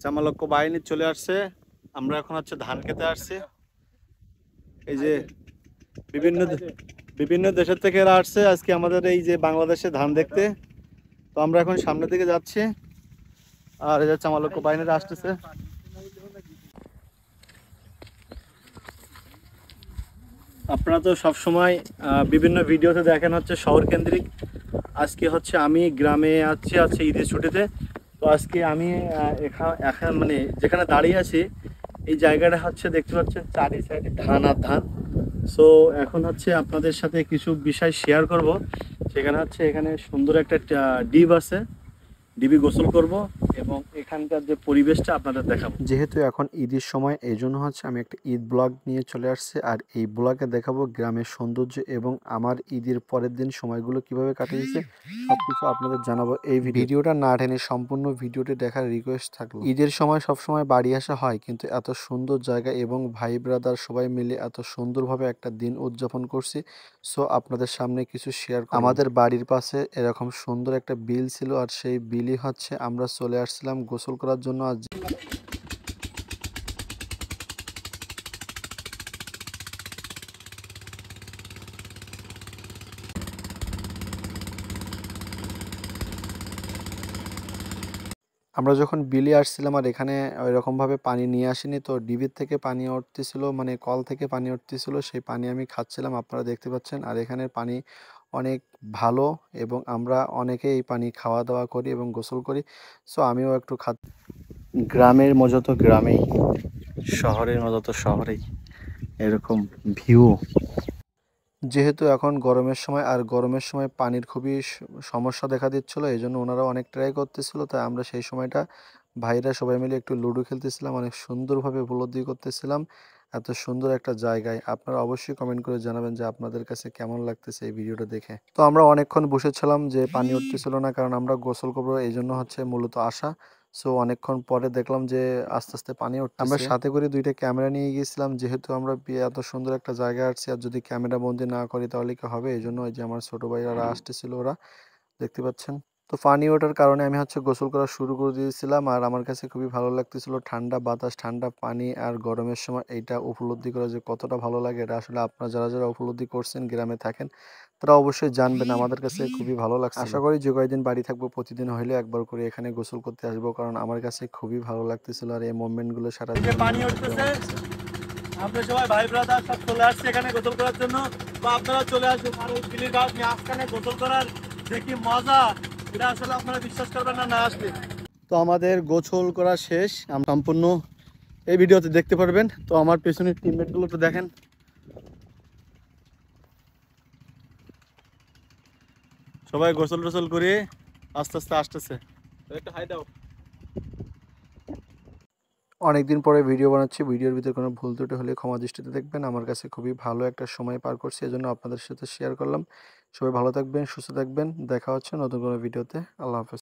চামালক্য বাহিনী চলে আসছে। আমরা এখন হচ্ছে ধান খেতে আসছি। এই যে বিভিন্ন বিভিন্ন দেশের থেকে এরা আসছে আজকে আমাদের এই যে বাংলাদেশে ধান দেখতে। তো আমরা এখন সামনের দিকে যাচ্ছি, আর এই যে চামালক্য বাহিনীরা আসতেছে। আপনারা তো সবসময় বিভিন্ন ভিডিওতে দেখেন হচ্ছে শহর কেন্দ্রিক। আজকে হচ্ছে আমি গ্রামে আছি ঈদের ছুটিতে। তো আজকে আমি এখন মানে যেখানে দাঁড়িয়ে আছি এই জায়গাটা হচ্ছে দেখতে পাচ্ছেন চারি সাইডে ধান আর ধান। সো এখন হচ্ছে আপনাদের সাথে কিছু বিষয় শেয়ার করব। সেখানে হচ্ছে এখানে সুন্দর একটা ডিপ আছে, ডিবি গোসল করব এবং এখানকার যে পরিবেশটা আপনাদের দেখাবো। যেহেতু এখন ঈদের সময় এই জন্য হচ্ছে আমি একটা ঈদ ব্লগ নিয়ে চলে আসছি, আর এই ব্লগে দেখাবো গ্রামের সৌন্দর্য এবং আমার ঈদের পরের দিন সময়গুলো কিভাবে কাটিয়েছে সবকিছু আপনাদের জানাবো। এই ভিডিওটা না টেনে সম্পূর্ণ ভিডিওটি দেখার রিকোয়েস্ট থাকলো। ঈদের সময় সবসময় বাড়ি আসা হয়, কিন্তু এত সুন্দর জায়গা এবং ভাই ব্রাদার সবাই মিলে এত সুন্দরভাবে একটা দিন উদযাপন করছি। সো আপনাদের সামনে কিছু শেয়ার করব। আমাদের বাড়ির পাশে এরকম সুন্দর একটা বিল ছিল, আর সেই বিলই হচ্ছে আমরা চলে আসছিলাম গোসল করার জন্য। আজ আমরা যখন বিলে আসছিলাম আর এখানে ওইরকমভাবে পানি নিয়ে আসিনি, তো ডিবির থেকে পানি উঠতেছিল, মানে কল থেকে পানি উঠতেছিল, সেই পানি আমি খাচ্ছিলাম, আপনারা দেখতে পাচ্ছেন। আর এখানের পানি অনেক ভালো এবং আমরা অনেকে এই পানি খাওয়া দাওয়া করি এবং গোসল করি। সো আমিও একটু গ্রামের মজা তো গ্রামেই, শহরের মজা তো শহরেই, এরকম ভিউ। যেহেতু এখন গরমের সময়, আর গরমের সময় পানির খুবই সমস্যা দেখা দিচ্ছিলো, এই জন্য ওনারা অনেক ট্রাই করতেছিল। তাই আমরা সেই সময়টা ভাইরা সবাই মিলে একটু লুডো খেলতেছিলাম, অনেক সুন্দরভাবে উপলব্ধি করতেছিলাম এত সুন্দর একটা জায়গায়। আপনারা অবশ্যই কমেন্ট করে জানাবেন যে আপনাদের কাছে কেমন লাগতেছে এই ভিডিওটা দেখে। তো আমরা অনেকক্ষণ বসেছিলাম, যে পানি উঠতেছিল না, কারণ আমরা গোসল করবো এই জন্য হচ্ছে মূলত আসা। সো অনেকক্ষণ পরে দেখলাম যে আস্তে আস্তে পানি উঠতেছে। আমরা সাথে করে দুইটা ক্যামেরা নিয়ে গিয়েছিলাম, যেহেতু আমরা এত সুন্দর একটা জায়গায় আসছি, আর যদি ক্যামেরা বন্দি না করি তাহলে কি হবে। এই জন্য ওই যে আমার ছোট ভাইরা আসতেছিল, ওরা দেখতে পাচ্ছেন। তো পানি ওঠার কারণে আমি হচ্ছে গোসল করা শুরু করে দিয়েছিলাম, আর আমার কাছে খুবই ভালো লাগতেছিল। ঠান্ডা বাতাস, ঠান্ডা পানি, আর গরমের সময় এইটা উপলব্ধি করা যে কতটা ভালো লাগে, এটা আসলে আপনারা যারা যারা উপলব্ধি করছেন গ্রামে থাকেন তারা অবশ্যই জানবেন। আমাদের কাছে খুবই ভালো লাগছে। আশা করি যে কয়দিন বাড়ি থাকবো প্রতিদিন হইলে একবার করে এখানে গোসল করতে আসবো, কারণ আমার কাছে খুবই ভালো লাগতেছিল। আর এই মোমেন্টগুলো সারা পানি উঠতেছে, আমরা সবাই ভাই ব্রাদার সব চলে আসছে এখানে গোসল করার জন্য। তো আপনারা চলে আসুন, আর ওই বিলির গাছ মাঝখানে গোসল করার যে কি মজা, এটা আসলে আপনারা বিশ্বাস করবেন না, না আসলে। তো আমাদের গোসল করা শেষ, আমরা সম্পূর্ণ এই ভিডিওতে দেখতে পারবেন। তো আমার পেছনের টিমমেট গুলো তো দেখেন, সবাই গোসল টোসল করে আস্তে আস্তে আসতেছে। একটু হাই দাও। অনেকদিন পরে ভিডিও বানাচ্ছি, ভিডিওর ভিতরে কোনো ভুল ত্রুটি হলে ক্ষমা দৃষ্টিতে দেখবেন। আমার কাছে খুবই ভালো একটা সময় পার করছি, এজন্য আপনাদের সাথে শেয়ার করলাম। সবাই ভালো থাকবেন, সুস্থ থাকবেন, দেখা হচ্ছে নতুন কোনো ভিডিওতে। আল্লাহ হাফেজ।